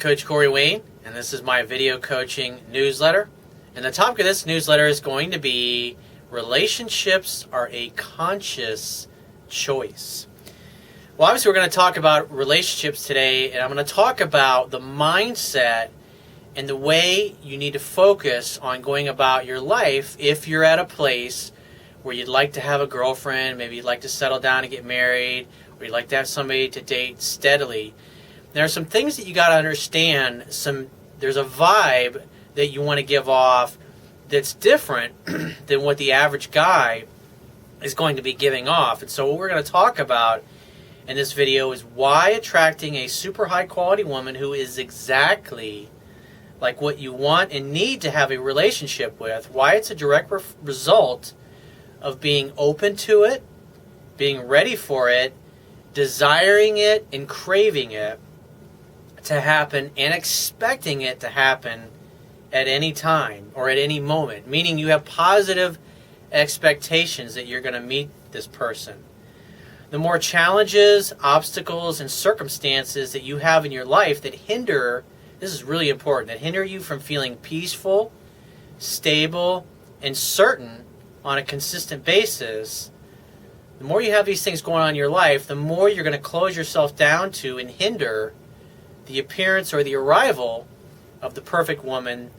Coach Corey Wayne, and this is my video coaching newsletter. And the topic of this newsletter is going to be relationships are a conscious choice. Well, obviously we're going to talk about relationships today, and I'm going to talk about the mindset and the way you need to focus on going about your life if you're at a place where you'd like to have a girlfriend, maybe you'd like to settle down and get married, or you'd like to have somebody to date steadily. There are some things that you got to understand. There's a vibe that you want to give off that's different than what the average guy is going to be giving off. And so what we're going to talk about in this video is why attracting a super high quality woman who is exactly like what you want and need to have a relationship with, why it's a direct result of being open to it, being ready for it, desiring it, and craving it to happen, and expecting it to happen at any time or at any moment, meaning you have positive expectations that you're going to meet this person. The more challenges, obstacles, and circumstances that you have in your life that hinder, this is really important, that hinder you from feeling peaceful, stable, and certain on a consistent basis, the more you have these things going on in your life, the more you're going to close yourself down to and hinder the appearance or the arrival of the perfect woman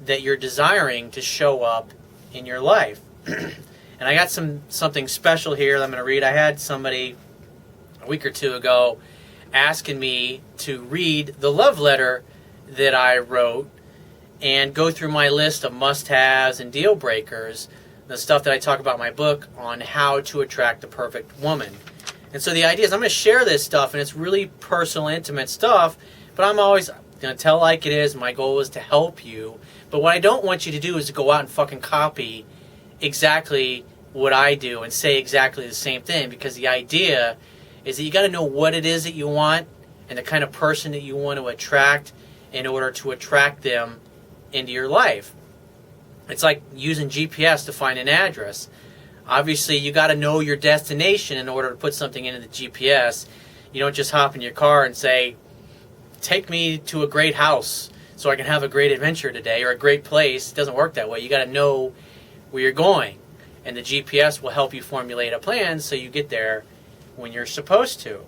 that you're desiring to show up in your life. And I got something special here that I'm going to read. I had somebody a week or two ago asking me to read the love letter that I wrote and go through my list of must-haves and deal breakers, the stuff that I talk about in my book on how to attract the perfect woman. And so the idea is I'm going to share this stuff, and it's really personal, intimate stuff, but I'm always going to tell like it is. My goal is to help you. But what I don't want you to do is to go out and fucking copy exactly what I do and say exactly the same thing, because the idea is that you got to know what it is that you want and the kind of person that you want to attract in order to attract them into your life. It's like using GPS to find an address. Obviously, you got to know your destination in order to put something into the GPS. You don't just hop in your car and say, take me to a great house so I can have a great adventure today, or a great place. It doesn't work that way. You got to know where you're going, and the GPS will help you formulate a plan so you get there when you're supposed to.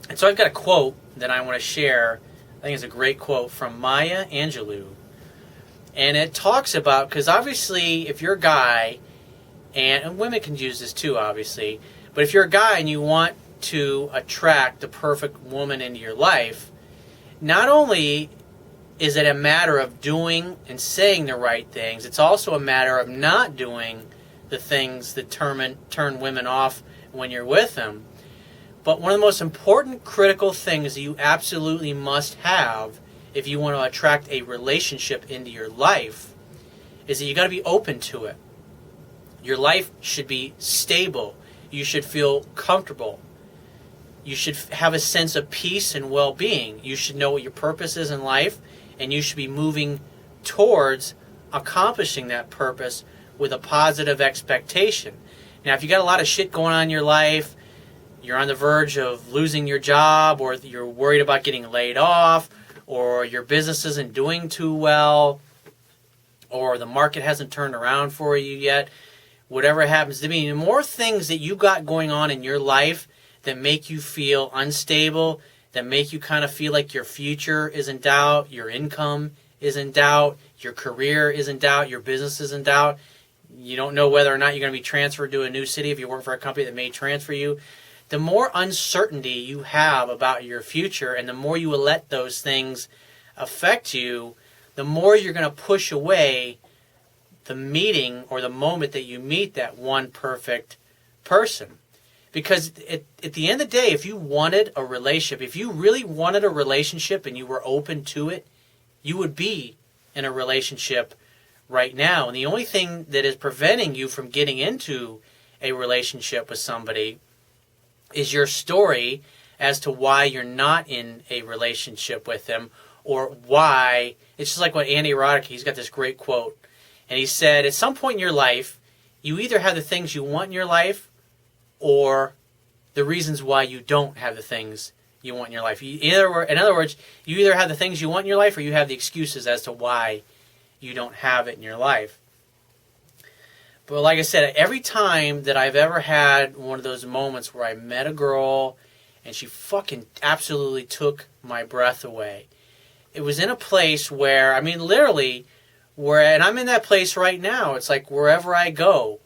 And so I've got a quote that I want to share. I think it's a great quote from Maya Angelou. And it talks about, because obviously if you're a guy, and women can use this too, obviously, but if you're a guy and you want to attract the perfect woman into your life, not only is it a matter of doing and saying the right things, it's also a matter of not doing the things that turn women off when you're with them. But one of the most important critical things that you absolutely must have if you want to attract a relationship into your life is that you got to be open to it. Your life should be stable. You should feel comfortable. You should have a sense of peace and well-being. You should know what your purpose is in life, and you should be moving towards accomplishing that purpose with a positive expectation. Now, if you got a lot of shit going on in your life, you're on the verge of losing your job, or you're worried about getting laid off, or your business isn't doing too well, or the market hasn't turned around for you yet, whatever it happens to be, the more things that you got going on in your life that make you feel unstable, that make you kind of feel like your future is in doubt, your income is in doubt, your career is in doubt, your business is in doubt, you don't know whether or not you're going to be transferred to a new city if you work for a company that may transfer you. The more uncertainty you have about your future, and the more you will let those things affect you, the more you're going to push away the meeting or the moment that you meet that one perfect person. Because at the end of the day, if you wanted a relationship, if you really wanted a relationship and you were open to it, you would be in a relationship right now. And the only thing that is preventing you from getting into a relationship with somebody is your story as to why you're not in a relationship with them, or why. It's just like what Andy Roddick, he's got this great quote. And he said, at some point in your life, you either have the things you want in your life, or the reasons why you don't have the things you want in your life. In other words, you either have the things you want in your life or you have the excuses as to why you don't have it in your life. But like I said, every time that I've ever had one of those moments where I met a girl and she fucking absolutely took my breath away, it was in a place where, I mean, literally, and I'm in that place right now. It's like wherever I go,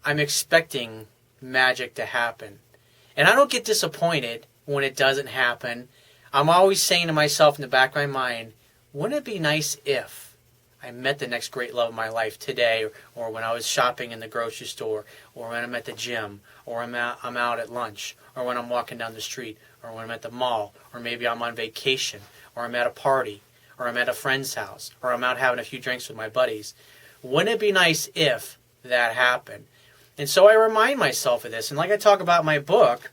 I'm expecting magic to happen. And I don't get disappointed when it doesn't happen. I'm always saying to myself in the back of my mind, wouldn't it be nice if I met the next great love of my life today, or when I was shopping in the grocery store, or when I'm at the gym, or I'm out at lunch, or when I'm walking down the street, or when I'm at the mall, or maybe I'm on vacation, or I'm at a party, or I'm at a friend's house, or I'm out having a few drinks with my buddies. Wouldn't it be nice if that happened? And so I remind myself of this. And like I talk about in my book,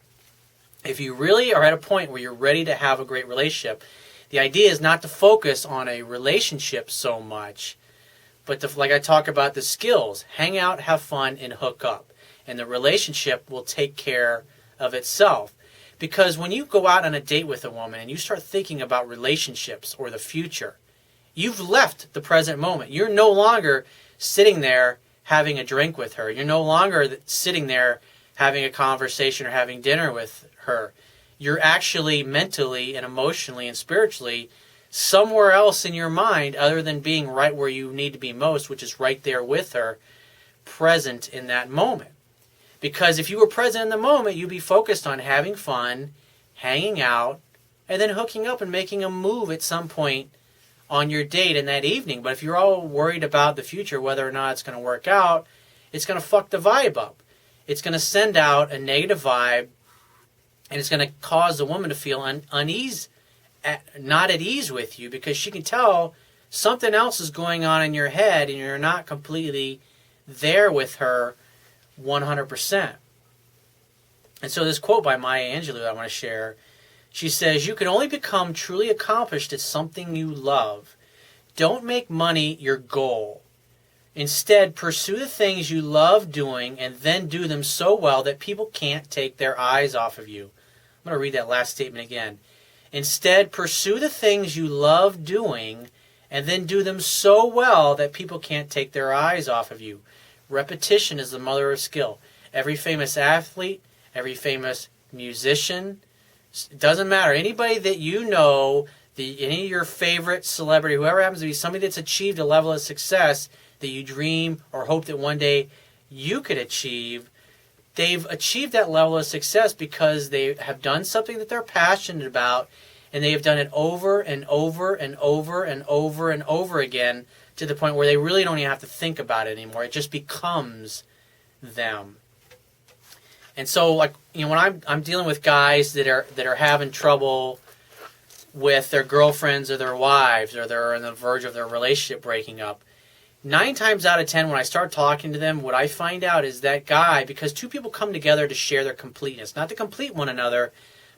if you really are at a point where you're ready to have a great relationship, the idea is not to focus on a relationship so much, but to, like I talk about, the skills. Hang out, have fun, and hook up. And the relationship will take care of itself. Because when you go out on a date with a woman and you start thinking about relationships or the future, you've left the present moment. You're no longer sitting there having a drink with her. You're no longer sitting there having a conversation or having dinner with her. You're actually mentally and emotionally and spiritually somewhere else in your mind other than being right where you need to be most, which is right there with her, present in that moment. Because if you were present in the moment, you'd be focused on having fun, hanging out, and then hooking up and making a move at some point on your date in that evening. But if you're all worried about the future, whether or not it's going to work out, it's going to fuck the vibe up. It's going to send out a negative vibe, and it's going to cause the woman to feel not at ease with you, because she can tell something else is going on in your head and you're not completely there with her 100%. And so this quote by Maya Angelou I want to share, she says, "You can only become truly accomplished at something you love. Don't make money your goal. Instead, pursue the things you love doing and then do them so well that people can't take their eyes off of you." I'm going to read that last statement again. Instead, pursue the things you love doing and then do them so well that people can't take their eyes off of you. Repetition is the mother of skill. Every famous athlete, every famous musician, it doesn't matter. Anybody that you know, any of your favorite celebrity, whoever happens to be somebody that's achieved a level of success that you dream or hope that one day you could achieve, they've achieved that level of success because they have done something that they're passionate about, and they have done it over and over and over and over and over again, to the point where they really don't even have to think about it anymore. It just becomes them. And so, like, you know, when I'm dealing with guys that are having trouble with their girlfriends or their wives, or they're on the verge of their relationship breaking up, 9 times out of 10, when I start talking to them, what I find out is that guy, because two people come together to share their completeness, not to complete one another,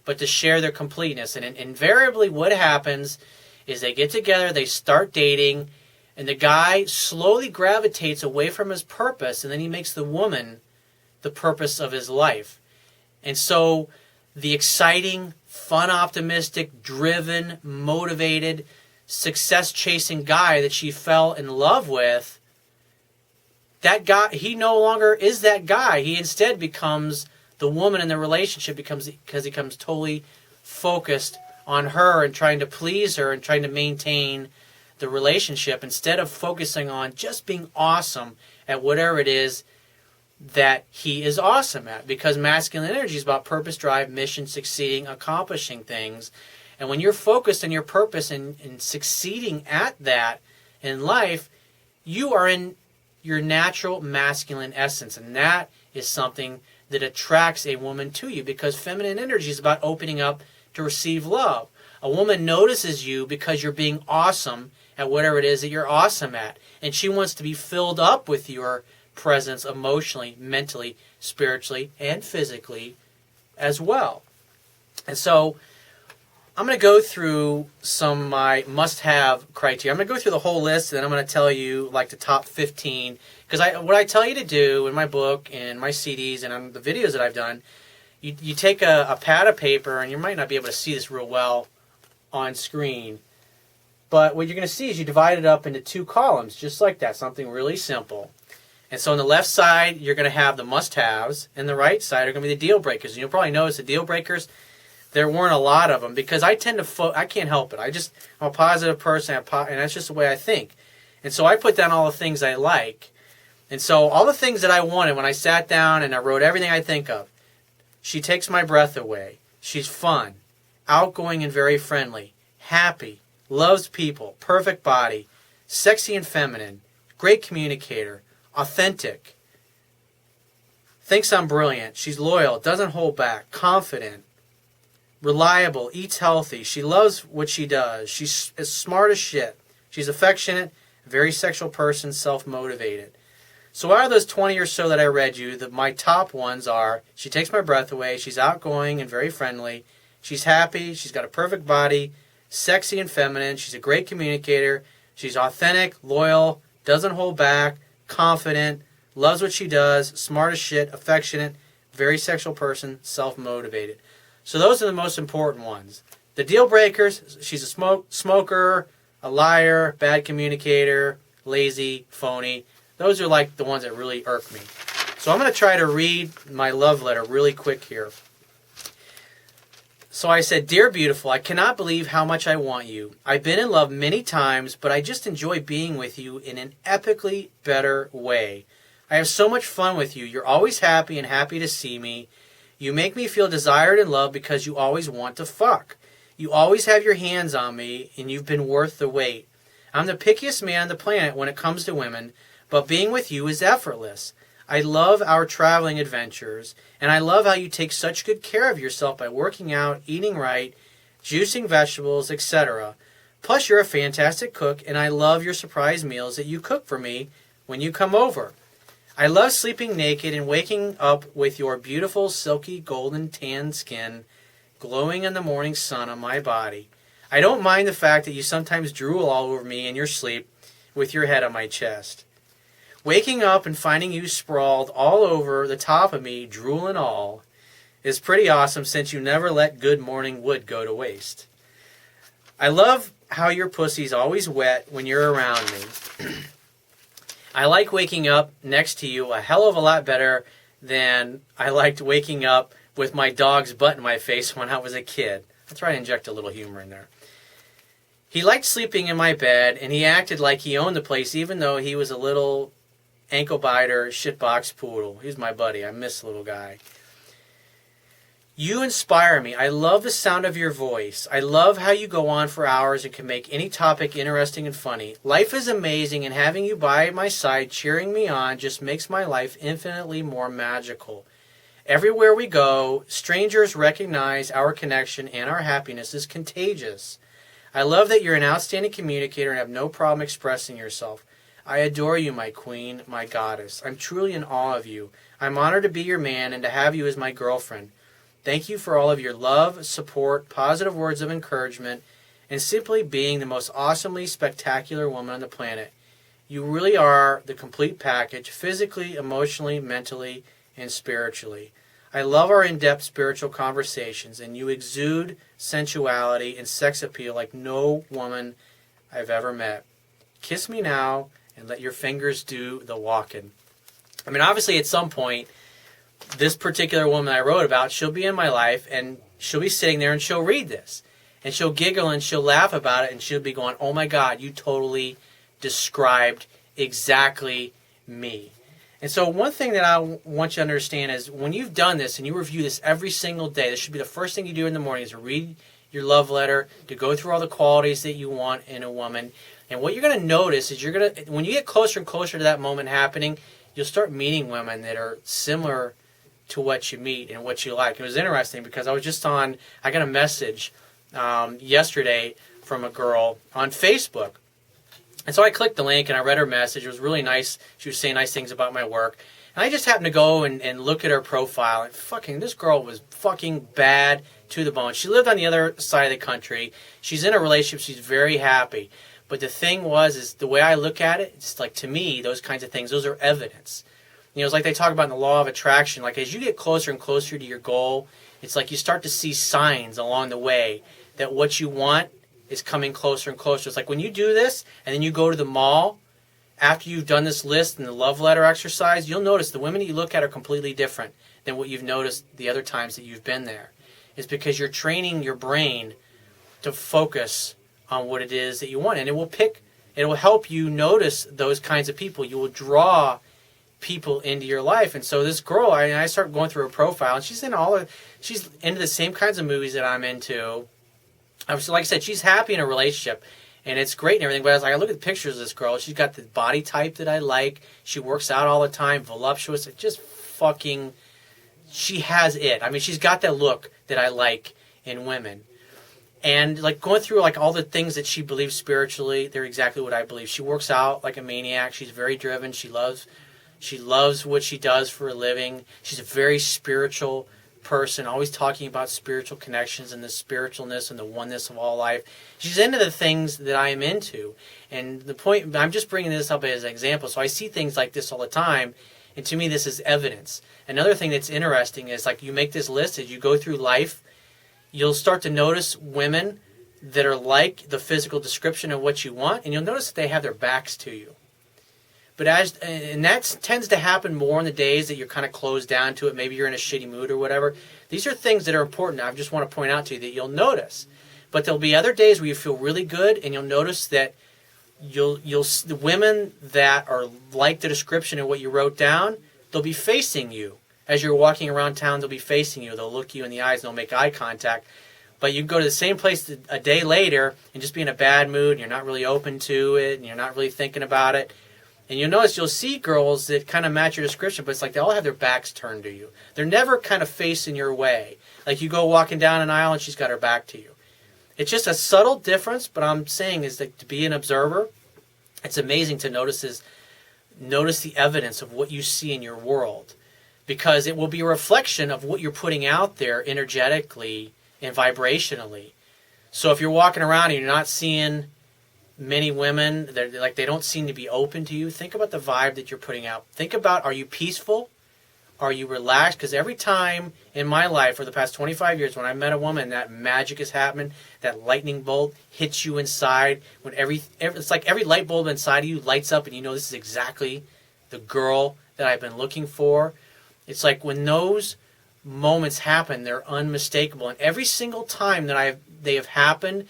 but to share their completeness. And invariably what happens is they get together, they start dating, and the guy slowly gravitates away from his purpose, and then he makes the woman the purpose of his life. And so the exciting, fun, optimistic, driven, motivated, success-chasing guy that she fell in love with, that guy, he no longer is that guy. He instead becomes the woman in the relationship, because he becomes totally focused on her and trying to please her and trying to maintain the relationship, instead of focusing on just being awesome at whatever it is that he is awesome at. Because masculine energy is about purpose, drive, mission, succeeding, accomplishing things. And when you're focused on your purpose and succeeding at that in life, you are in your natural masculine essence. And that is something that attracts a woman to you, because feminine energy is about opening up to receive love. A woman notices you because you're being awesome at whatever it is that you're awesome at. And she wants to be filled up with your presence emotionally, mentally, spiritually, and physically as well. And so I'm going to go through some of my must-have criteria. I'm going to go through the whole list, and then I'm going to tell you like the top 15. Because what I tell you to do in my book and my CDs and on the videos that I've done, you take a pad of paper, and you might not be able to see this real well on screen, but what you're going to see is you divide it up into 2 columns, just like that, something really simple. And so on the left side, you're going to have the must-haves, and the right side are going to be the deal breakers. And you'll probably notice the deal breakers, there weren't a lot of them, because I tend to, I can't help it. I'm a positive person, and that's just the way I think. And so I put down all the things I like. And so all the things that I wanted when I sat down and I wrote everything I think of. She takes my breath away. She's fun, outgoing and very friendly, happy, loves people, perfect body, sexy and feminine, great communicator, authentic, thinks I'm brilliant, she's loyal, doesn't hold back, confident, reliable, eats healthy, she loves what she does, she's as smart as shit, she's affectionate, very sexual person, self-motivated. So out of those 20 or so that I read you, my top ones are, she takes my breath away, she's outgoing and very friendly, she's happy, she's got a perfect body, sexy and feminine, she's a great communicator, she's authentic, loyal, doesn't hold back, confident, loves what she does, smart as shit, affectionate, very sexual person, self-motivated. So those are the most important ones. The deal breakers, she's a smoker, a liar, bad communicator, lazy, phony. Those are like the ones that really irk me. So I'm going to try to read my love letter really quick here. So I said, Dear Beautiful, I cannot believe how much I want you. I've been in love many times, but I just enjoy being with you in an epically better way. I have so much fun with you. You're always happy and happy to see me. You make me feel desired and loved because you always want to fuck. You always have your hands on me, and you've been worth the wait. I'm the pickiest man on the planet when it comes to women, but being with you is effortless. I love our traveling adventures, and I love how you take such good care of yourself by working out, eating right, juicing vegetables, etc. Plus, you're a fantastic cook, and I love your surprise meals that you cook for me when you come over. I love sleeping naked and waking up with your beautiful, silky, golden tan skin glowing in the morning sun on my body. I don't mind the fact that you sometimes drool all over me in your sleep with your head on my chest. Waking up and finding you sprawled all over the top of me, drool and all, is pretty awesome since you never let good morning wood go to waste. I love how your pussy's always wet when you're around me. I like waking up next to you a hell of a lot better than I liked waking up with my dog's butt in my face when I was a kid. I'll try to inject a little humor in there. He liked sleeping in my bed, and he acted like he owned the place even though he was a little ankle biter, shitbox poodle. He's my buddy. I miss the little guy. You inspire me. I love the sound of your voice. I love how you go on for hours and can make any topic interesting and funny. Life is amazing, and having you by my side cheering me on just makes my life infinitely more magical. Everywhere we go, strangers recognize our connection, and our happiness is contagious. I love that you're an outstanding communicator and have no problem expressing yourself. I adore you, my queen, my goddess. I'm truly in awe of you. I'm honored to be your man and to have you as my girlfriend. Thank you for all of your love, support, positive words of encouragement, and simply being the most awesomely spectacular woman on the planet. You really are the complete package, physically, emotionally, mentally, and spiritually. I love our in-depth spiritual conversations, and you exude sensuality and sex appeal like no woman I've ever met. Kiss me now, and let your fingers do the walking. I mean, obviously, at some point, this particular woman I wrote about, she'll be in my life, and she'll be sitting there, and she'll read this. And she'll giggle, and she'll laugh about it, and she'll be going, oh my God, you totally described exactly me. And so one thing that I want you to understand is when you've done this, and you review this every single day, this should be the first thing you do in the morning, is to read your love letter, to go through all the qualities that you want in a woman. And what you're going to notice is when you get closer and closer to that moment happening, you'll start meeting women that are similar to what you meet and what you like. It was interesting because I got a message yesterday from a girl on Facebook. And so I clicked the link and I read her message. It was really nice. She was saying nice things about my work. And I just happened to go and look at her profile. And this girl was fucking bad to the bone. She lived on the other side of the country. She's in a relationship. She's very happy. But the thing is the way I look at it, it's like, to me, those kinds of things, those are evidence. It's like they talk about in the law of attraction. Like as you get closer and closer to your goal, it's like you start to see signs along the way that what you want is coming closer and closer. It's like when you do this and then you go to the mall, after you've done this list and the love letter exercise, you'll notice the women that you look at are completely different than what you've noticed the other times that you've been there. It's because you're training your brain to focus on what it is that you want. And it will help you notice those kinds of people. You will draw people into your life. And so this girl, I start going through her profile, and she's into the same kinds of movies that I'm into. Like I said, she's happy in a relationship, and it's great and everything. But as I look at the pictures of this girl, she's got the body type that I like. She works out all the time, voluptuous. It just fucking, she has it. I mean, she's got that look that I like in women. And like going through like all the things that she believes spiritually, they're exactly what I believe. She works out like a maniac. She's very driven. She loves what she does for a living. She's a very spiritual person, always talking about spiritual connections and the spiritualness and the oneness of all life. She's into the things that I am into. And the point, I'm just bringing this up as an example. So I see things like this all the time, and to me this is evidence. Another thing that's interesting is like you make this list as you go through life, you'll start to notice women that are like the physical description of what you want, and you'll notice that they have their backs to you. And that tends to happen more in the days that you're kind of closed down to it. Maybe you're in a shitty mood or whatever. These are things that are important. I just want to point out to you that you'll notice. But there'll be other days where you feel really good, and you'll notice that the women that are like the description of what you wrote down, they'll be facing you. As you're walking around town, they'll be facing you. They'll look you in the eyes, and they'll make eye contact. But you can go to the same place a day later and just be in a bad mood, and you're not really open to it, and you're not really thinking about it. And you'll notice you'll see girls that kind of match your description, but it's like they all have their backs turned to you. They're never kind of facing your way. Like you go walking down an aisle and she's got her back to you. It's just a subtle difference, but I'm saying is that to be an observer, it's amazing to notice the evidence of what you see in your world, because it will be a reflection of what you're putting out there energetically and vibrationally. So if you're walking around and you're not seeing many women, they don't seem to be open to you, think about the vibe that you're putting out. Think about, are you peaceful? Are you relaxed? Because every time in my life for the past 25 years when I met a woman, that magic is happening, that lightning bolt hits you inside, when it's like every light bulb inside of you lights up and you know this is exactly the girl that I've been looking for. It's like when those moments happen, they're unmistakable. And every single time that they have happened,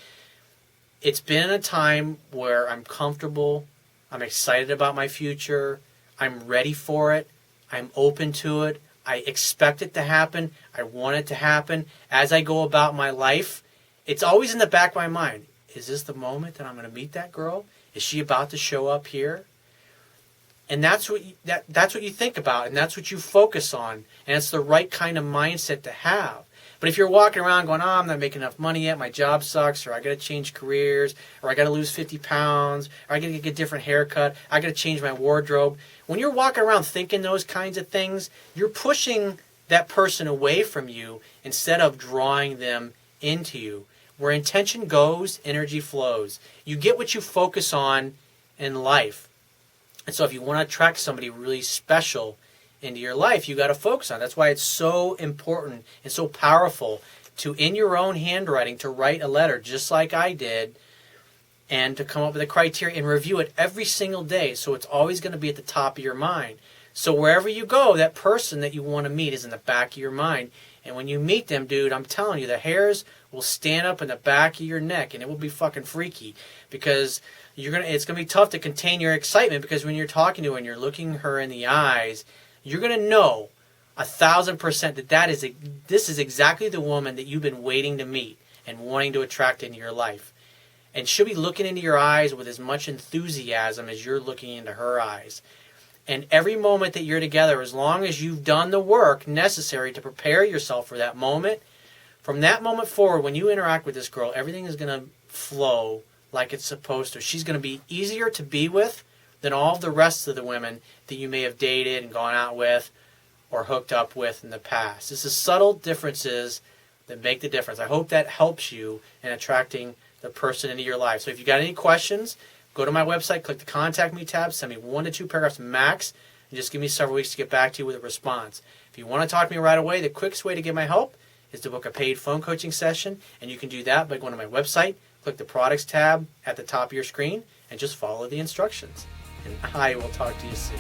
it's been a time where I'm comfortable, I'm excited about my future, I'm ready for it, I'm open to it, I expect it to happen, I want it to happen. As I go about my life, it's always in the back of my mind. Is this the moment that I'm going to meet that girl? Is she about to show up here? And that's what you think about, and that's what you focus on, and it's the right kind of mindset to have. But if you're walking around going, I'm not making enough money yet, my job sucks, or I got to change careers, or I got to lose 50 pounds, or I got to get a different haircut, I got to change my wardrobe. When you're walking around thinking those kinds of things, you're pushing that person away from you instead of drawing them into you. Where intention goes, energy flows. You get what you focus on in life. And so if you want to attract somebody really special into your life, you got to focus on it. That's why it's so important and so powerful to, in your own handwriting, to write a letter just like I did, and to come up with a criteria and review it every single day. So it's always going to be at the top of your mind. So wherever you go, that person that you want to meet is in the back of your mind. And when you meet them, dude, I'm telling you, the hairs will stand up in the back of your neck, and it will be fucking freaky, because it's gonna be tough to contain your excitement, because when you're talking to her and you're looking her in the eyes, you're gonna know 1,000% that this is exactly the woman that you've been waiting to meet and wanting to attract into your life. And she'll be looking into your eyes with as much enthusiasm as you're looking into her eyes. And every moment that you're together, as long as you've done the work necessary to prepare yourself for that moment, from that moment forward, when you interact with this girl, everything is going to flow like it's supposed to. She's going to be easier to be with than all of the rest of the women that you may have dated and gone out with or hooked up with in the past. This is subtle differences that make the difference. I hope that helps you in attracting the person into your life. So if you got any questions, go to my website, click the Contact Me tab, send me 1 to 2 paragraphs max, and just give me several weeks to get back to you with a response. If you want to talk to me right away, the quickest way to get my help is to book a paid phone coaching session, and you can do that by going to my website, click the products tab at the top of your screen, and just follow the instructions. And I will talk to you soon.